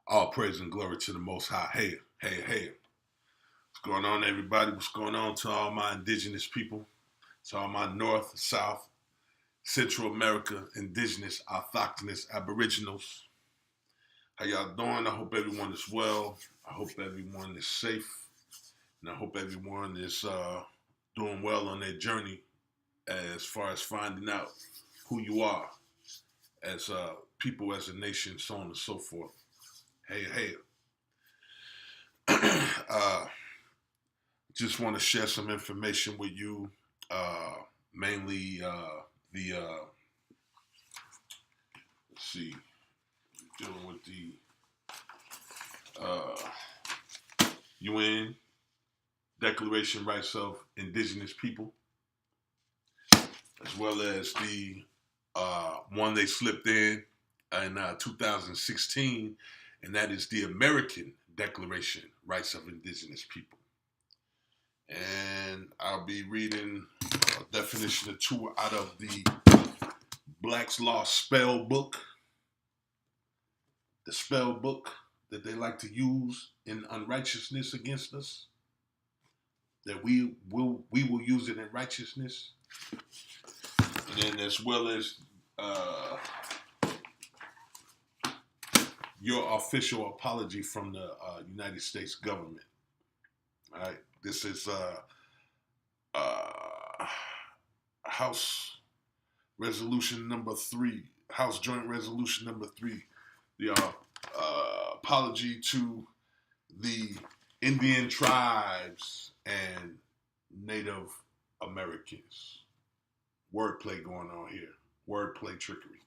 All praise and glory to the Most High. Hey, hey, hey. What's going on, everybody? What's going on to all my indigenous people, to all my North, South, Central America, indigenous, autochthonous, aboriginals? How y'all doing? I hope everyone is well. I hope everyone is safe. And I hope everyone is doing well on their journey as far as finding out who you are as people, as a nation, so on and so forth. Hey, hey. uh, just want to share some information with you, mainly the let's see, dealing with the UN Declaration Rights of Indigenous People, as well as the one they slipped in 2016, and that is the American Declaration Rights of Indigenous People. And I'll be reading a definition or two out of the Black's Law spell book, the spell book that they like to use in unrighteousness against us, that we will use it in righteousness, and then as well as your official apology from the United States government. All right, this is House Resolution number 3, House Joint Resolution number 3, the apology to the Indian tribes and Native Americans. Wordplay going on here. Wordplay trickery.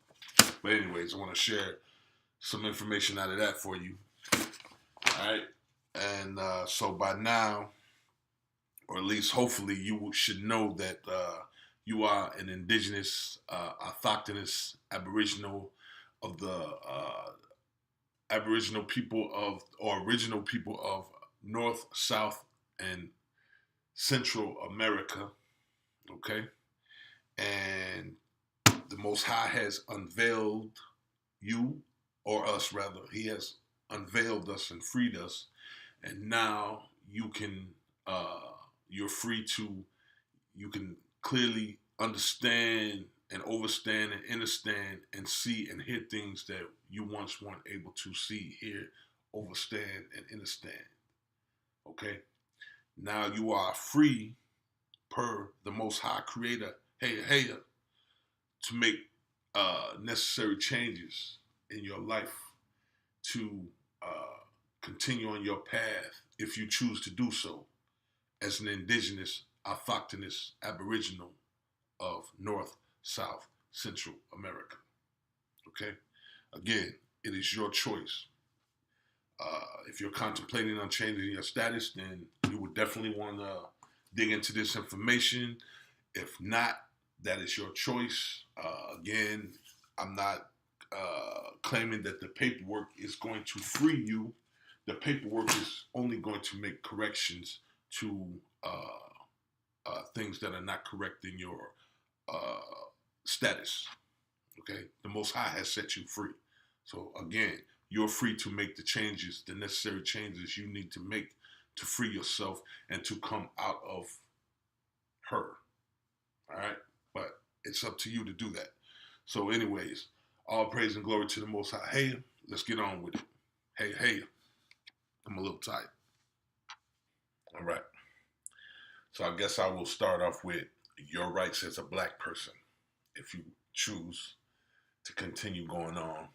But anyways, I want to share some information out of that for you. All right. And so by now, or at least hopefully, you should know that you are an indigenous, autochthonous, aboriginal of the Aboriginal people of, or original people of North, South, and Central America. Okay. And the Most High has unveiled you, or us rather. He has unveiled us and freed us. And now you can, you're free to, you can clearly understand and overstand and understand and see and hear things that you once weren't able to see, hear, overstand, and understand. Okay? Now you are free per the Most High Creator, hey, to make necessary changes in your life to continue on your path if you choose to do so as an indigenous, autochthonous, aboriginal of North, South, Central America. Okay? Again, it is your choice. If you're contemplating on changing your status, then you would definitely want to dig into this information. If not, that is your choice. Again, I'm not claiming that the paperwork is going to free you. The paperwork is only going to make corrections to things that are not correct in your status. Okay? The Most High has set you free. So again, you're free to make the changes, the necessary changes you need to make to free yourself and to come out of her. All right? But it's up to you to do that. So anyways, all praise and glory to the Most High. Hey, let's get on with it. Hey, I'm a little tired. All right. So I guess I will start off with your rights as a black person, if you choose to continue going on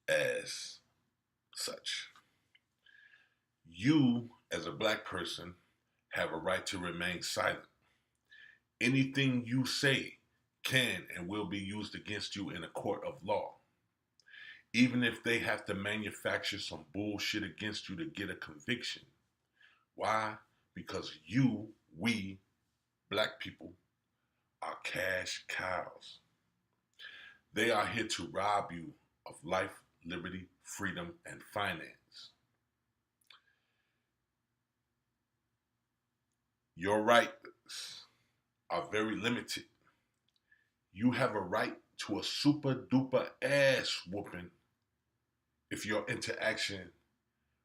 as such. You, as a black person, have a right to remain silent. Anything you say can and will be used against you in a court of law. Even if they have to manufacture some bullshit against you to get a conviction. Why? Because we, black people, are cash cows. They are here to rob you of life, liberty, freedom, and finance. Your rights are very limited. You have a right to a super duper ass whooping if your interaction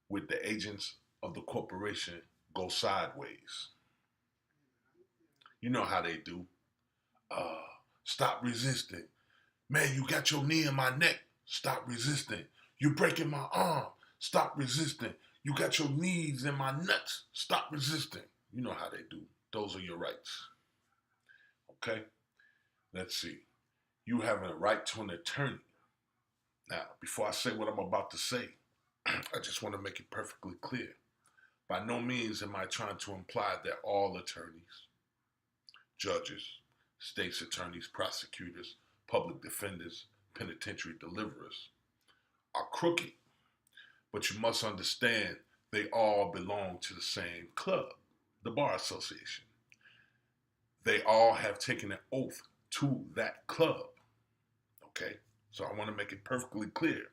with the agents of the corporation go sideways. You know how they do. Uh, Stop resisting. Man, you got your knee in my neck. Stop resisting. You breaking my arm. Stop resisting. You got your knees in my nuts. Stop resisting. You know how they do. Those are your rights. Okay? Let's see. You have a right to an attorney. Now, before I say what I'm about to say, I just want to make it perfectly clear. By no means am I trying to imply that all attorneys, judges, state's attorneys, prosecutors, public defenders, penitentiary deliverers are crooked. But you must understand they all belong to the same club, the Bar Association. They all have taken an oath to that club. Okay? So I want to make it perfectly clear.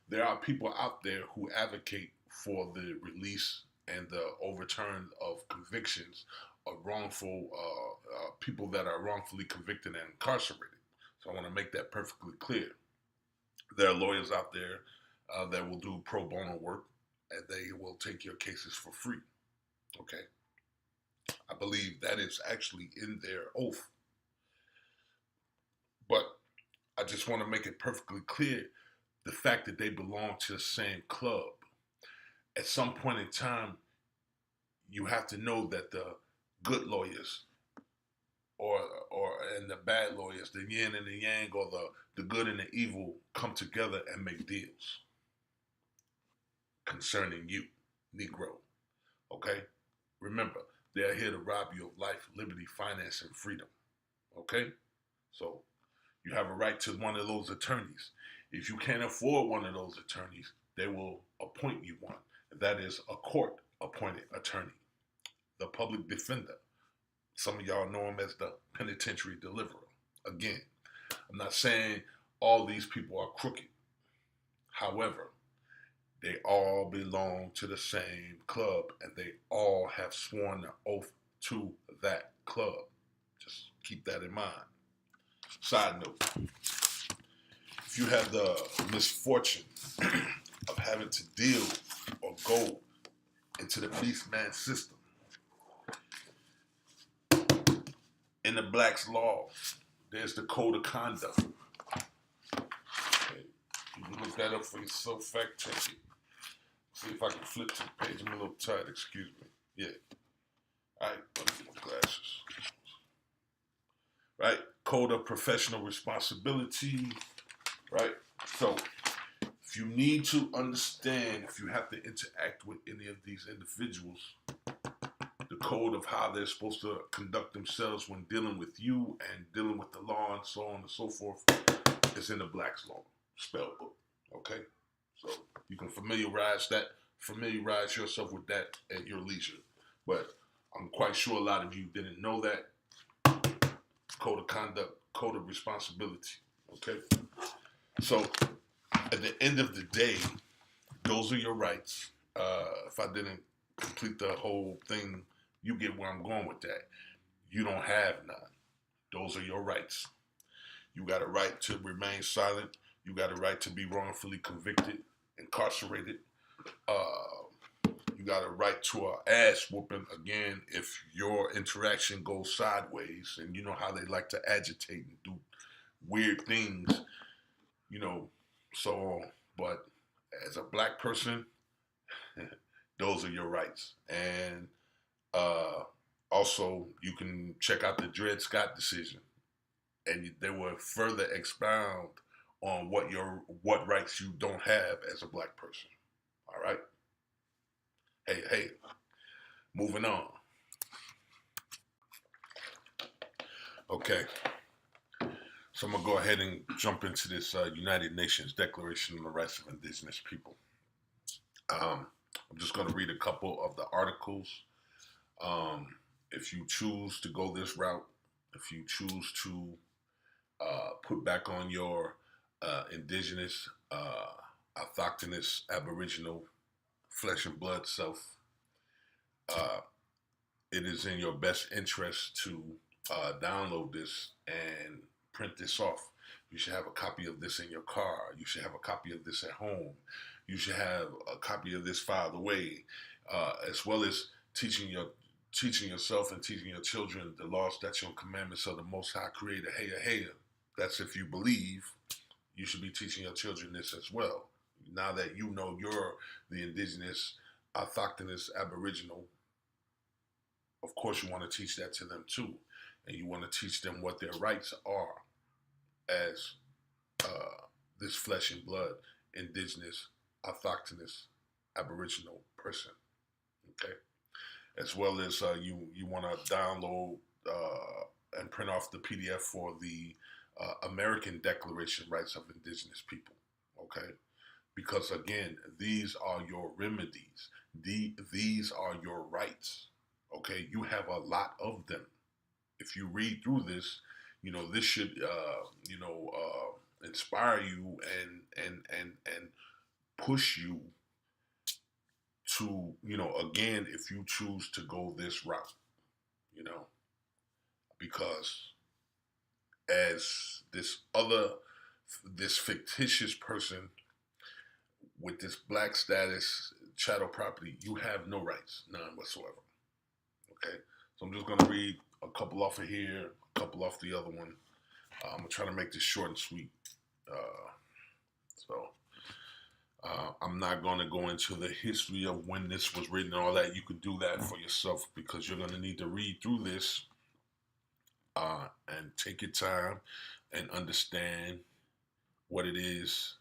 There are people out there who advocate for the release and the overturn of convictions of wrongful people that are wrongfully convicted and incarcerated. So I want to make that perfectly clear. There are lawyers out there that will do pro bono work, and they will take your cases for free. Okay, I believe that is actually in their oath. But I just want to make it perfectly clear the fact that they belong to the same club. At some point in time, you have to know that the good lawyers or and the bad lawyers, the yin and the yang, or the good and the evil, come together and make deals concerning you, Negro. Okay? Remember, they're here to rob you of life, liberty, finance, and freedom. Okay? So you have a right to one of those attorneys. If you can't afford one of those attorneys, they will appoint you one. That is a court-appointed attorney, the public defender. Some of y'all know him as the penitentiary deliverer. Again, I'm not saying all these people are crooked. However, they all belong to the same club, and they all have sworn an oath to that club. Just keep that in mind. Side note, if you have the misfortune of having to deal or go into the beastman system, in the Black's Law, there's the Code of Conduct. Okay. You can look that up for yourself, fact check it. See if I can flip to the page. I'm a little tired, excuse me. Yeah. Alright, let me get my glasses. Right? Code of Professional Responsibility. Right? So, if you need to understand, if you have to interact with any of these individuals, the code of how they're supposed to conduct themselves when dealing with you and dealing with the law and so on and so forth is in the Black's Law spell book. Okay? So you can familiarize yourself with that at your leisure. But I'm quite sure a lot of you didn't know that. Code of conduct, code of responsibility. Okay? So at the end of the day, those are your rights. If I didn't complete the whole thing, you get where I'm going with that. You don't have none. Those are your rights. You got a right to remain silent. You got a right to be wrongfully convicted, incarcerated. You got a right to an ass whooping, again, if your interaction goes sideways. And you know how they like to agitate and do weird things, so, but as a black person, those are your rights. And also, you can check out the Dred Scott decision, and they will further expound on what rights you don't have as a black person. All right. Hey, moving on. Okay. So I'm gonna go ahead and jump into this United Nations Declaration on the Rights of Indigenous People. I'm just gonna read a couple of the articles. If you choose to go this route, if you choose to put back on your indigenous, autochthonous, aboriginal flesh and blood self, it is in your best interest to download this and print this off. You should have a copy of this in your car. You should have a copy of this at home. you should have a copy of this filed away, as well as teaching yourself and teaching your children the laws, statutes, and commandments of the Most High Creator. Hey, that's if you believe. You should be teaching your children this as well. Now that you know you're the indigenous, autochthonous, aboriginal, of course you want to teach that to them too. And you want to teach them what their rights are as this flesh and blood, indigenous, autochthonous, aboriginal person. Okay? As well as you want to download and print off the PDF for the American Declaration Rights of Indigenous People. Okay? Because again, these are your remedies. These are your rights. Okay? You have a lot of them. If you read through this, this should inspire you and push you to, again, if you choose to go this route, because as this fictitious person with this black status, chattel property, you have no rights, none whatsoever. Okay, so I'm just gonna read a couple off of here, a couple off the other one. I'm gonna try to make this short and sweet. I'm not going to go into the history of when this was written and all that. You could do that for yourself because you're going to need to read through this and take your time and understand what it is,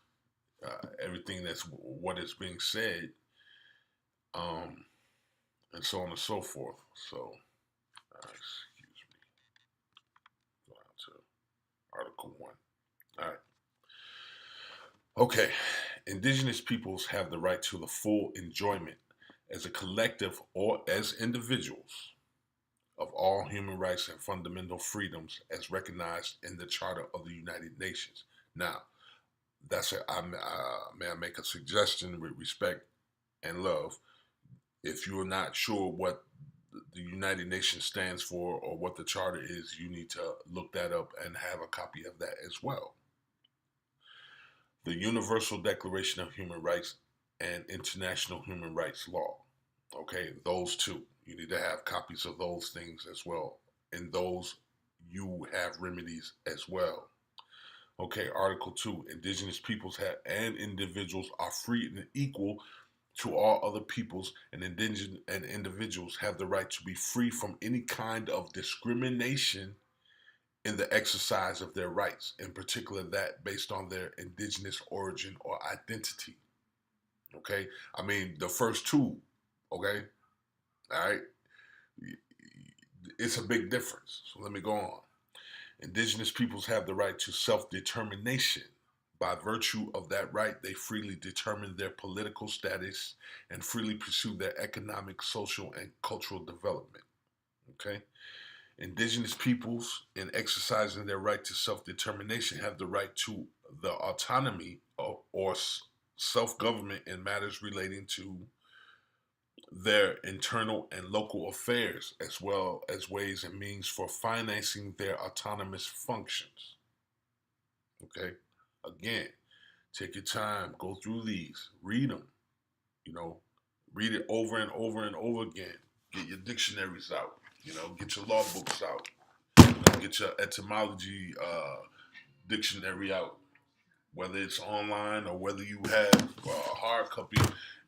everything that's what is being said, and so on and so forth. So, excuse me. Go down to Article 1. All right. Okay. Indigenous peoples have the right to the full enjoyment as a collective or as individuals of all human rights and fundamental freedoms as recognized in the Charter of the United Nations. Now, may I make a suggestion with respect and love? If you're not sure what the United Nations stands for or what the Charter is, you need to look that up and have a copy of that as well. The Universal Declaration of Human Rights and International Human Rights Law. Okay, those two. You need to have copies of those things as well. In those, you have remedies as well. Okay, Article 2. Indigenous peoples and individuals are free and equal to all other peoples, and individuals have the right to be free from any kind of discrimination in the exercise of their rights, in particular that based on their indigenous origin or identity. Okay? I mean, the first two, okay? All right? It's a big difference. So let me go on. Indigenous peoples have the right to self-determination. By virtue of that right, they freely determine their political status and freely pursue their economic, social, and cultural development. Okay? Indigenous peoples, in exercising their right to self-determination, have the right to the autonomy or self-government in matters relating to their internal and local affairs, as well as ways and means for financing their autonomous functions. Okay? Again, take your time, go through these, read them, read it over and over and over again. Get your dictionaries out. Get your law books out. Get your etymology dictionary out, whether it's online or whether you have a hard copy,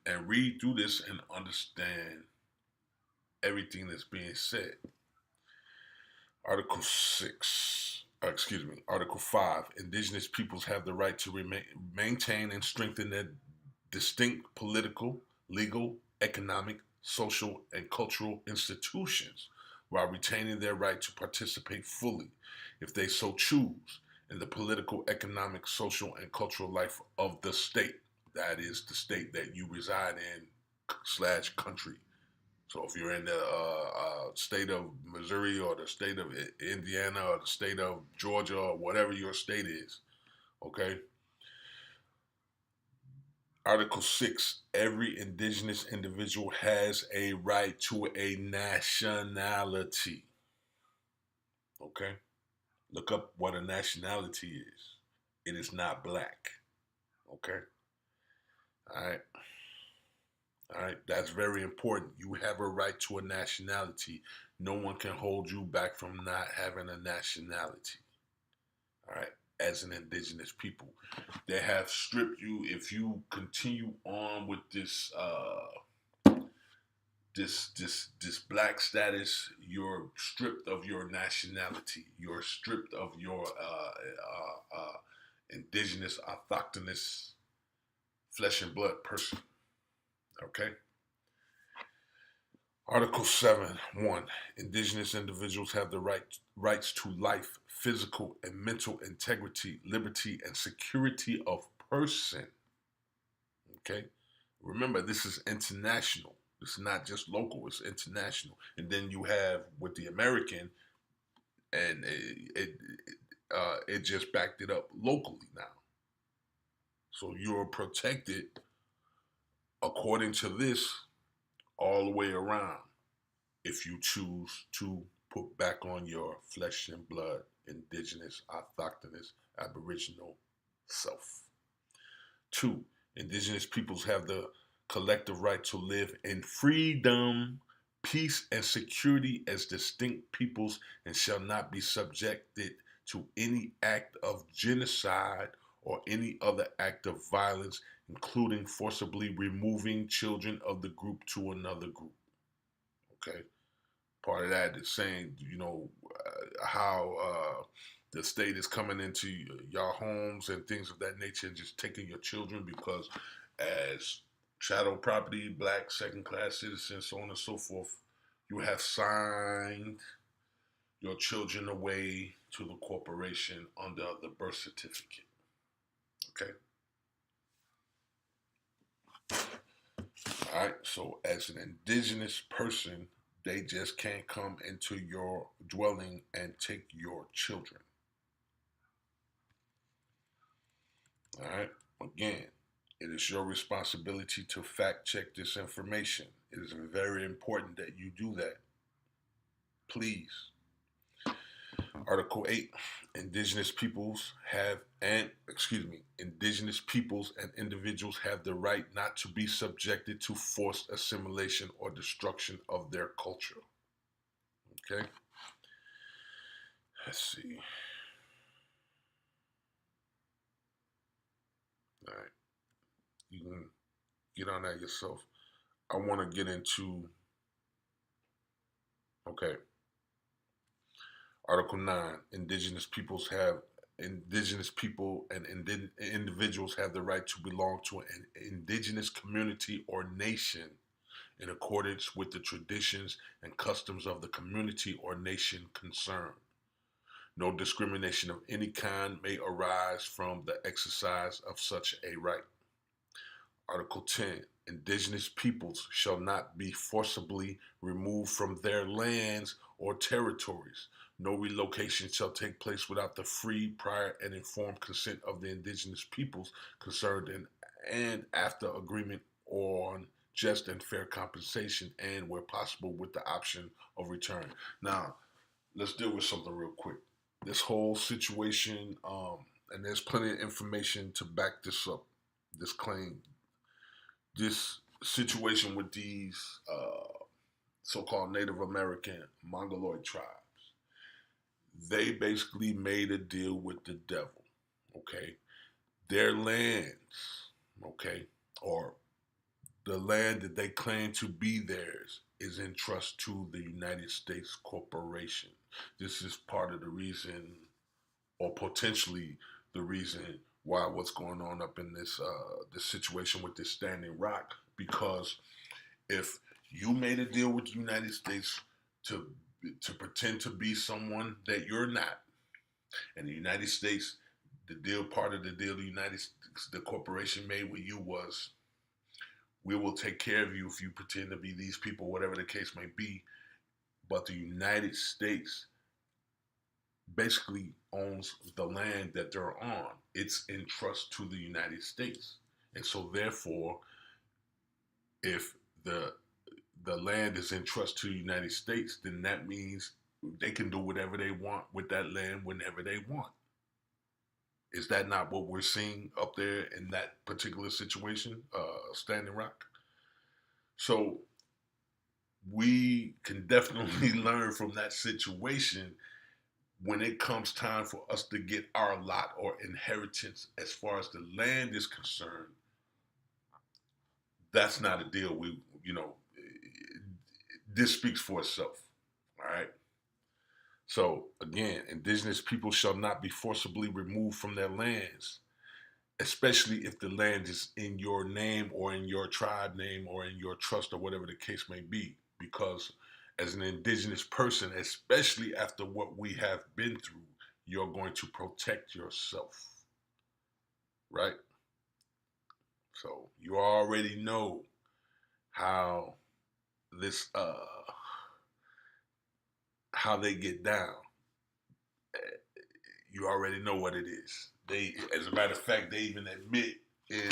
and read through this and understand everything that's being said. Article 5. Indigenous peoples have the right to maintain and strengthen their distinct political, legal, economic, social, and cultural institutions while retaining their right to participate fully, if they so choose, in the political, economic, social, and cultural life of the state. That is the state that you reside in / country. So if you're in the state of Missouri or the state of Indiana or the state of Georgia or whatever your state is, okay? Article 6, every indigenous individual has a right to a nationality. Okay? Look up what a nationality is. It is not black. Okay? All right. All right. That's very important. You have a right to a nationality. No one can hold you back from not having a nationality. All right. As an indigenous people, they have stripped you. If you continue on with this black status, you're stripped of your nationality. You're stripped of your indigenous, autochthonous, flesh and blood person. Okay. Article 7, 1. Indigenous individuals have the rights to life, physical and mental integrity, liberty, and security of person. Okay? Remember, this is international. It's not just local, it's international. And then you have with the American, and it just backed it up locally now. So you're protected according to this all the way around if you choose to put back on your flesh and blood, indigenous, autochthonous, aboriginal self. 2. Indigenous peoples have the collective right to live in freedom, peace, and security as distinct peoples and shall not be subjected to any act of genocide or any other act of violence, including forcibly removing children of the group to another group. Okay? Part of that is saying, how the state is coming into your homes and things of that nature and just taking your children because as shadow property, black, second-class citizens, so on and so forth, you have signed your children away to the corporation under the birth certificate. Okay? All right, so as an indigenous person, they just can't come into your dwelling and take your children. All right, again, it is your responsibility to fact check this information. It is very important that you do that. Please. Article 8, indigenous peoples and individuals have the right not to be subjected to forced assimilation or destruction of their culture. Okay? Let's see. All right. You can get on that yourself. I want to get into, okay. Article 9, indigenous people and individuals have the right to belong to an indigenous community or nation in accordance with the traditions and customs of the community or nation concerned. No discrimination of any kind may arise from the exercise of such a right. Article 10, indigenous peoples shall not be forcibly removed from their lands or territories. No relocation shall take place without the free, prior, and informed consent of the indigenous peoples concerned and after agreement on just and fair compensation and, where possible, with the option of return. Now, let's deal with something real quick. This whole situation, and there's plenty of information to back this up, this claim. This situation with these so-called Native American Mongoloid tribes, they basically made a deal with the devil, okay? Their lands, okay, or the land that they claim to be theirs is in trust to the United States Corporation. This is part of the reason, or potentially the reason, why what's going on up in this situation with this Standing Rock. Because if you made a deal with the United States to pretend to be someone that you're not, and the United States, part of the deal the corporation made with you was, we will take care of you if you pretend to be these people, whatever the case may be. But the United States basically owns the land that they're on. It's in trust to the United States. And so therefore, if the land is in trust to the United States, then that means they can do whatever they want with that land whenever they want. Is that not what we're seeing up there in that particular situation, Standing Rock? So we can definitely learn from that situation when it comes time for us to get our lot or inheritance as far as the land is concerned. That's not a deal. This speaks for itself. All right. So again, indigenous people shall not be forcibly removed from their lands, especially if the land is in your name or in your tribe name or in your trust or whatever the case may be. Because as an indigenous person, especially after what we have been through, you're going to protect yourself, right? So you already know how this how they get down. You already know what it is. They, as a matter of fact, they even admit in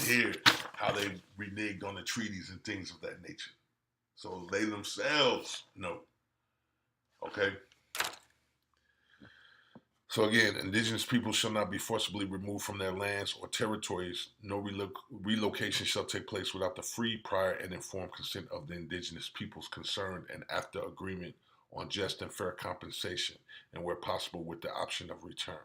here how they reneged on the treaties and things of that nature. So they themselves know. Okay. So again, indigenous people shall not be forcibly removed from their lands or territories. No relocation shall take place without the free, prior, and informed consent of the indigenous peoples concerned and after agreement on just and fair compensation, and where possible with the option of return.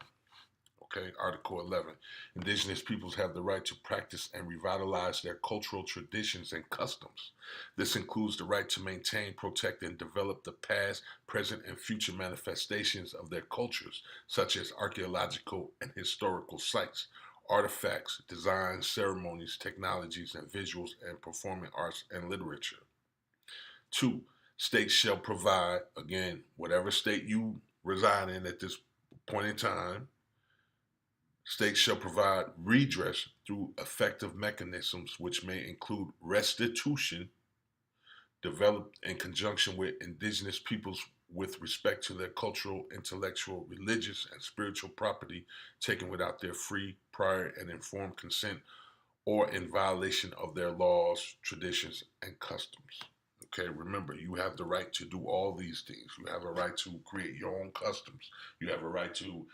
Okay, Article 11. Indigenous peoples have the right to practice and revitalize their cultural traditions and customs. This includes the right to maintain, protect, and develop the past, present, and future manifestations of their cultures, such as archaeological and historical sites, artifacts, designs, ceremonies, technologies, and visuals, and performing arts and literature. 2. States shall provide, again, whatever state you reside in at this point in time, states shall provide redress through effective mechanisms which may include restitution developed in conjunction with indigenous peoples with respect to their cultural, intellectual, religious, and spiritual property taken without their free, prior, and informed consent or in violation of their laws, traditions, and customs. Okay, remember, you have the right to do all these things. You have a right to create your own customs. You have a right to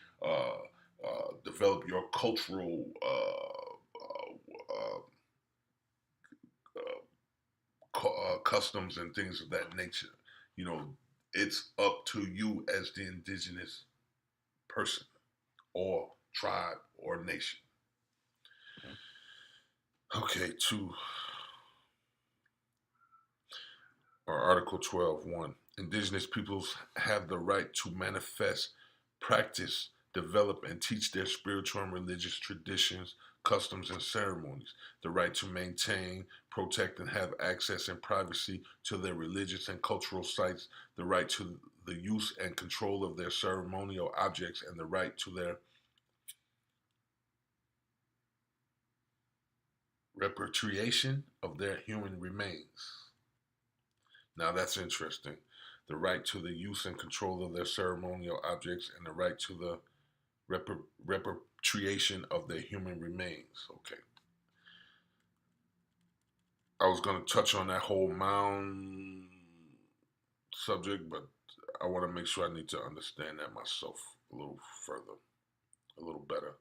develop your cultural customs and things of that nature. You know, it's up to you as the indigenous person or tribe or nation. Okay, Article 12:1. Indigenous peoples have the right to manifest, practice, develop, and teach their spiritual and religious traditions, customs, and ceremonies. The right to maintain, protect, and have access and privacy to their religious and cultural sites. The right to the use and control of their ceremonial objects, and the right to their repatriation of their human remains. Now that's interesting. The right to the use and control of their ceremonial objects and the right to the repatriation of their human remains. Okay. I was going to touch on that whole mound subject, but I want to make sure I need to understand that myself a little further, a little better.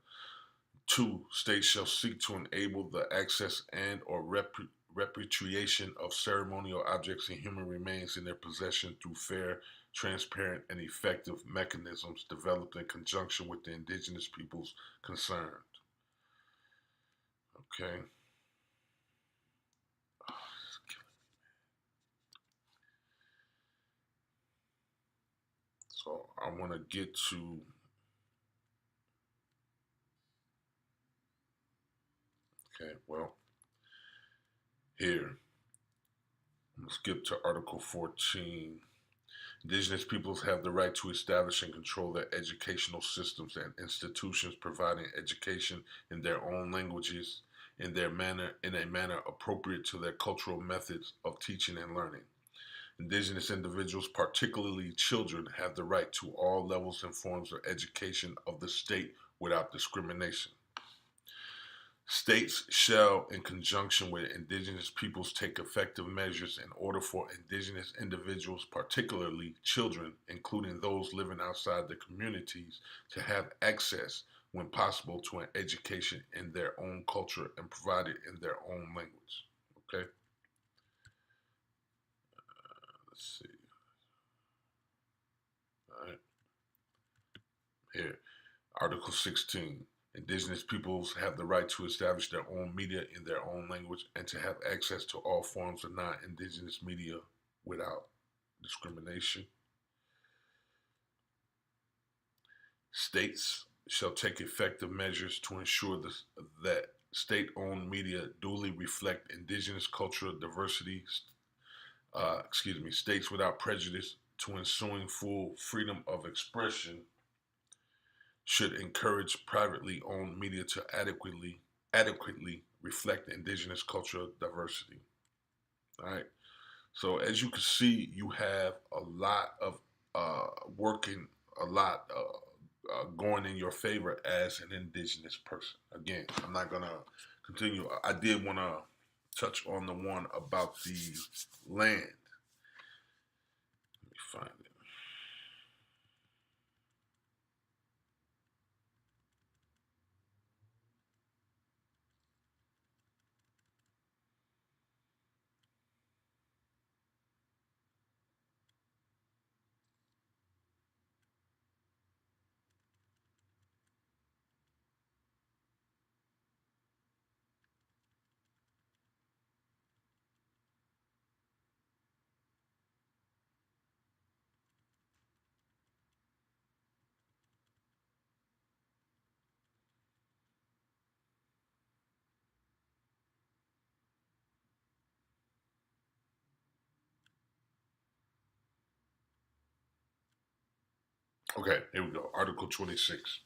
2. States shall seek to enable the access and or repatriation of ceremonial objects and human remains in their possession through fair, transparent, and effective mechanisms developed in conjunction with the indigenous peoples concerned. Okay. So I want to get to here. I'm going to skip to Article 14. Indigenous peoples have the right to establish and control their educational systems and institutions providing education in their own languages in a manner appropriate to their cultural methods of teaching and learning. Indigenous individuals, particularly children, have the right to all levels and forms of education of the state without discrimination. States shall, in conjunction with indigenous peoples, take effective measures in order for indigenous individuals, particularly children, including those living outside the communities, to have access, when possible, to an education in their own culture and provided in their own language. Okay, let's see. All right, here, Article 16. Indigenous peoples have the right to establish their own media in their own language and to have access to all forms of non-indigenous media without discrimination. States shall take effective measures to ensure that state-owned media duly reflect indigenous cultural diversity, states without prejudice to ensuing full freedom of expression should encourage privately owned media to adequately reflect indigenous cultural diversity. All right. So as you can see, you have a lot of working, a lot going in your favor as an indigenous person. Again, I'm not gonna continue. I did want to touch on the one about the land. Let me find it. Okay, here we go. Article 26.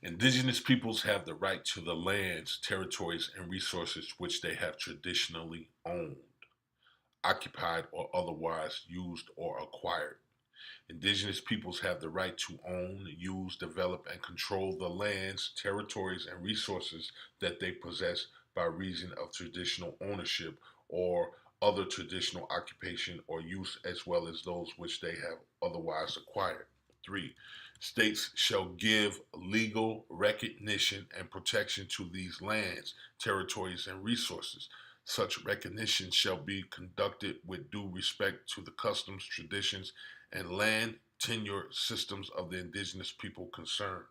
Indigenous peoples have the right to the lands, territories, and resources which they have traditionally owned, occupied, or otherwise used or acquired. Indigenous peoples have the right to own, use, develop, and control the lands, territories, and resources that they possess by reason of traditional ownership or other traditional occupation or use, as well as those which they have otherwise acquired. 3. States shall give legal recognition and protection to these lands, territories, and resources. Such recognition shall be conducted with due respect to the customs, traditions, and land tenure systems of the indigenous people concerned.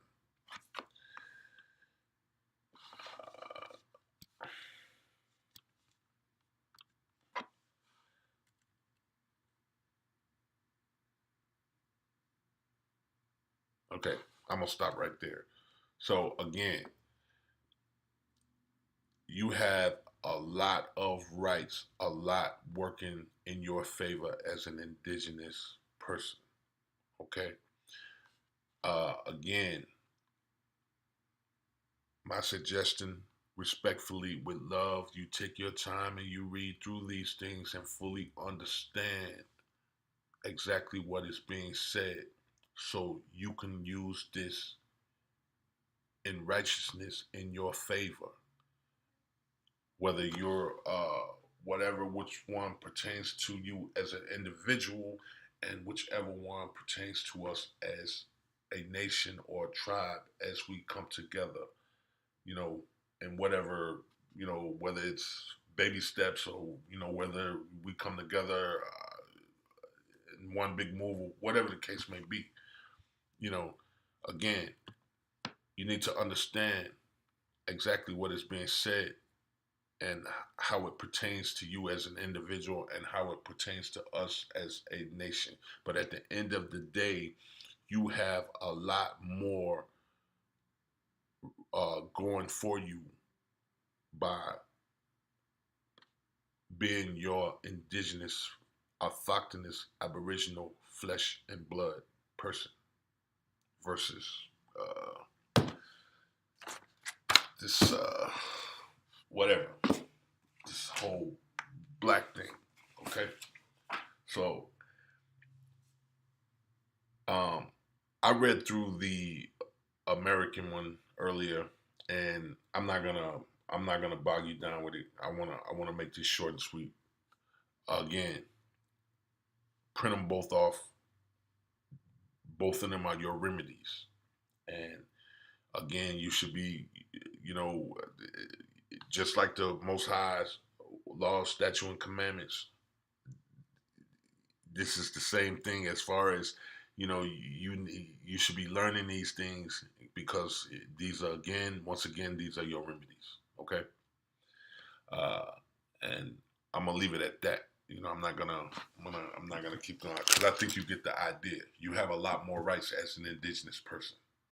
Okay, I'm gonna stop right there. So again, you have a lot of rights, a lot working in your favor as an indigenous person. Okay. Again, my suggestion, respectfully, with love, you take your time and you read through these things and fully understand exactly what is being said so you can use this in righteousness in your favor, whether you're whatever which one pertains to you as an individual and whichever one pertains to us as a nation or a tribe as we come together, you know, and whatever, whether it's baby steps or, whether we come together in one big move, whatever the case may be, you know, again, you need to understand exactly what is being said and how it pertains to you as an individual and how it pertains to us as a nation. But at the end of the day, you have a lot more going for you by being your indigenous, autochthonous, aboriginal flesh and blood person versus this whatever, this whole black thing. Okay, so I read through the American one earlier, and I'm not gonna bog you down with it. I wanna make this short and sweet. Again, print them both off. Both of them are your remedies, and Again, you should be, you know, just like the Most High's laws, statutes, and commandments. This is the same thing as far as, you should be learning these things because these are, again, once again, these are your remedies. Okay. Uh, and I'm gonna leave it at that. I'm not gonna keep going because I think you get the idea. You have a lot more rights as an indigenous person.